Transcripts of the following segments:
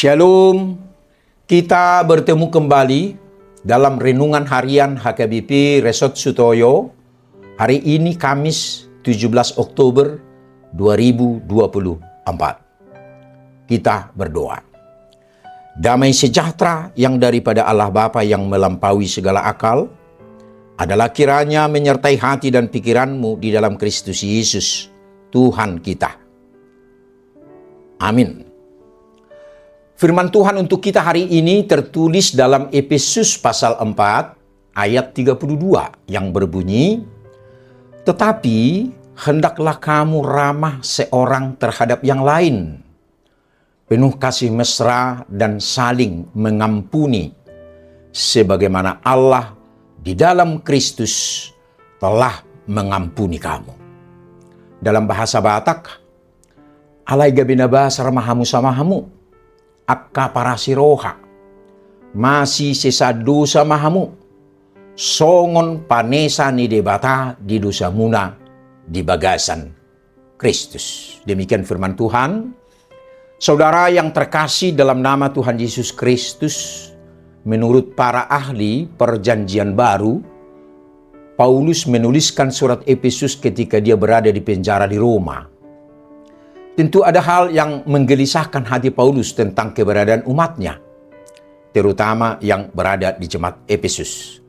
Shalom, kita bertemu kembali dalam Renungan Harian HKBP Resort Sutoyo. Hari ini Kamis 17 Oktober 2024. Kita berdoa. Damai sejahtera yang daripada Allah Bapa yang melampaui segala akal adalah kiranya menyertai hati dan pikiranmu di dalam Kristus Yesus, Tuhan kita. Amin. Firman Tuhan untuk kita hari ini tertulis dalam Efesus pasal 4 ayat 32 yang berbunyi, "Tetapi hendaklah kamu ramah seorang terhadap yang lain, penuh kasih mesra dan saling mengampuni, sebagaimana Allah di dalam Kristus telah mengampuni kamu." Dalam bahasa Batak, alai gabina bahasa ramahamu samahamu, akka parasiroha, masih sesa dosa mahamu, songon panesa ni debata di dosa muna di bagasan Kristus. Demikian firman Tuhan. Saudara yang terkasih dalam nama Tuhan Yesus Kristus, menurut para ahli perjanjian baru, Paulus menuliskan surat Efesus ketika dia berada di penjara di Roma. Tentu ada hal yang menggelisahkan hati Paulus tentang keberadaan umatnya, terutama yang berada di jemaat Efesus.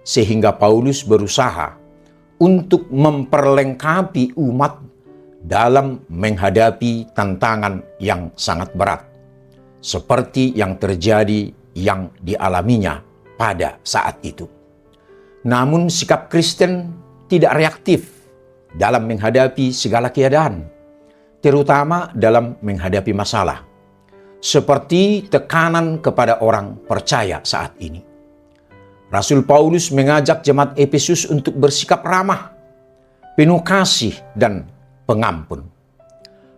Sehingga Paulus berusaha untuk memperlengkapi umat dalam menghadapi tantangan yang sangat berat, seperti yang terjadi yang dialaminya pada saat itu. Namun sikap Kristen tidak reaktif dalam menghadapi segala keadaan, terutama dalam menghadapi masalah, seperti tekanan kepada orang percaya saat ini. Rasul Paulus mengajak jemaat Efesus untuk bersikap ramah, penuh kasih dan pengampun.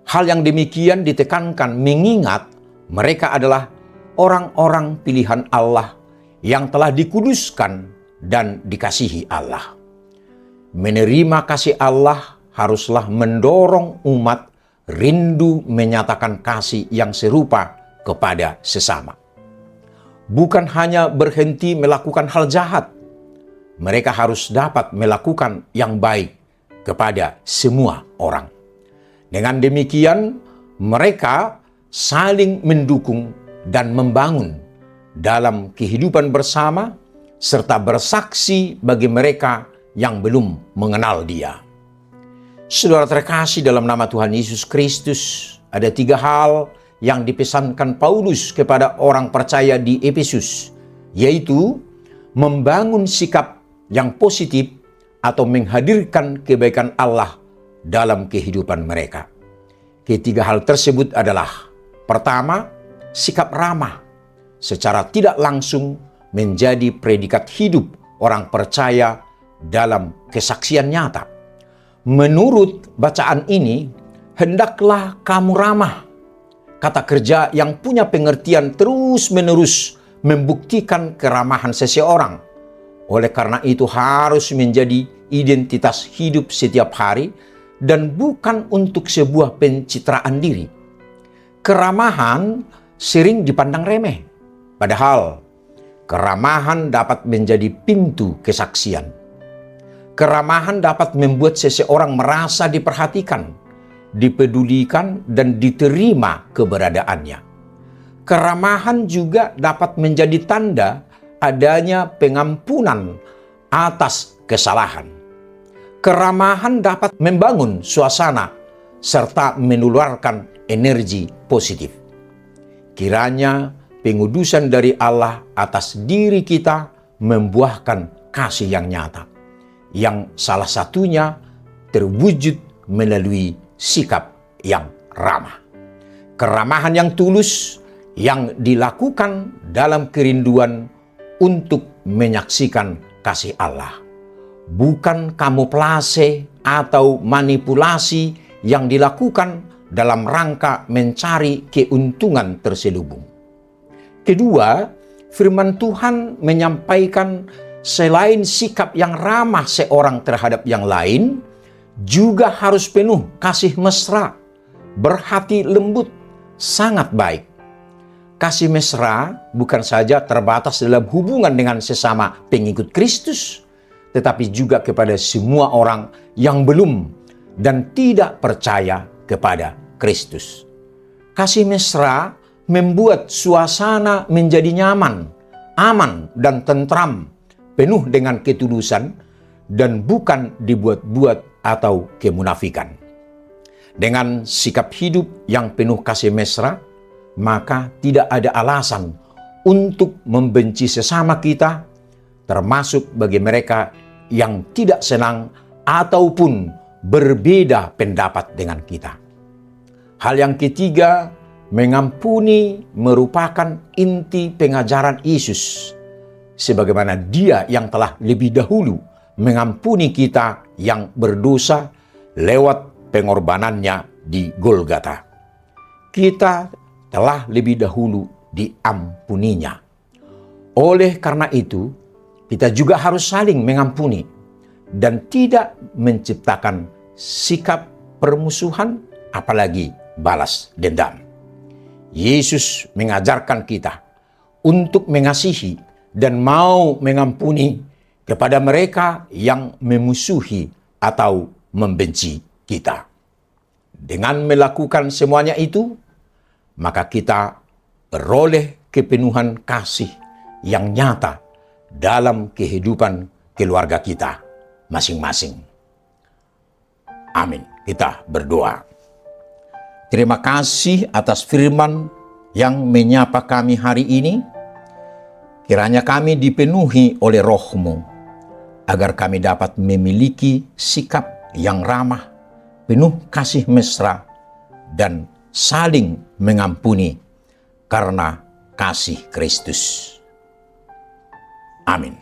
Hal yang demikian ditekankan mengingat mereka adalah orang-orang pilihan Allah yang telah dikuduskan dan dikasihi Allah. Menerima kasih Allah haruslah mendorong umat rindu menyatakan kasih yang serupa kepada sesama. Bukan hanya berhenti melakukan hal jahat, mereka harus dapat melakukan yang baik kepada semua orang. Dengan demikian, mereka saling mendukung dan membangun dalam kehidupan bersama, serta bersaksi bagi mereka yang belum mengenal Dia. Saudara terkasih dalam nama Tuhan Yesus Kristus, ada 3 hal yang dipesankan Paulus kepada orang percaya di Efesus, yaitu membangun sikap yang positif atau menghadirkan kebaikan Allah dalam kehidupan mereka. Ketiga hal tersebut adalah: pertama, sikap ramah secara tidak langsung menjadi predikat hidup orang percaya dalam kesaksian nyata. Menurut bacaan ini, hendaklah kamu ramah. Kata kerja yang punya pengertian terus-menerus membuktikan keramahan seseorang. Oleh karena itu harus menjadi identitas hidup setiap hari dan bukan untuk sebuah pencitraan diri. Keramahan sering dipandang remeh, padahal keramahan dapat menjadi pintu kesaksian. Keramahan dapat membuat seseorang merasa diperhatikan, dipedulikan, dan diterima keberadaannya. Keramahan juga dapat menjadi tanda adanya pengampunan atas kesalahan. Keramahan dapat membangun suasana serta menularkan energi positif. Kiranya pengudusan dari Allah atas diri kita membuahkan kasih yang nyata, yang salah satunya terwujud melalui sikap yang ramah. Keramahan yang tulus yang dilakukan dalam kerinduan untuk menyaksikan kasih Allah. Bukan kamuflase atau manipulasi yang dilakukan dalam rangka mencari keuntungan terselubung. Kedua, firman Tuhan menyampaikan selain sikap yang ramah seorang terhadap yang lain, juga harus penuh kasih mesra, berhati lembut, sangat baik. kasih mesra bukan saja terbatas dalam hubungan dengan sesama pengikut Kristus, tetapi juga kepada semua orang yang belum dan tidak percaya kepada Kristus. Kasih mesra membuat suasana menjadi nyaman, aman, dan tentram, penuh dengan ketulusan, dan bukan dibuat-buat atau kemunafikan. Dengan sikap hidup yang penuh kasih mesra, maka tidak ada alasan untuk membenci sesama kita, termasuk bagi mereka yang tidak senang ataupun berbeda pendapat dengan kita. Hal yang ketiga, mengampuni merupakan inti pengajaran Yesus, sebagaimana Dia yang telah lebih dahulu mengampuni kita yang berdosa lewat pengorbanannya di Golgota. Kita telah lebih dahulu diampuninya. Oleh karena itu, kita juga harus saling mengampuni dan tidak menciptakan sikap permusuhan, apalagi balas dendam. Yesus mengajarkan kita untuk mengasihi dan mau mengampuni kepada mereka yang memusuhi atau membenci kita. Dengan melakukan semuanya itu, maka kita beroleh kepenuhan kasih yang nyata dalam kehidupan keluarga kita masing-masing. Amin. Kita berdoa. Terima kasih atas firman yang menyapa kami hari ini. Kiranya kami dipenuhi oleh Roh-Mu, agar kami dapat memiliki sikap yang ramah, penuh kasih mesra, dan saling mengampuni karena kasih Kristus. Amin.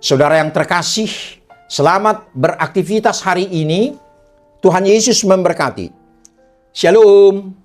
Saudara yang terkasih, selamat beraktivitas hari ini. Tuhan Yesus memberkati. Shalom.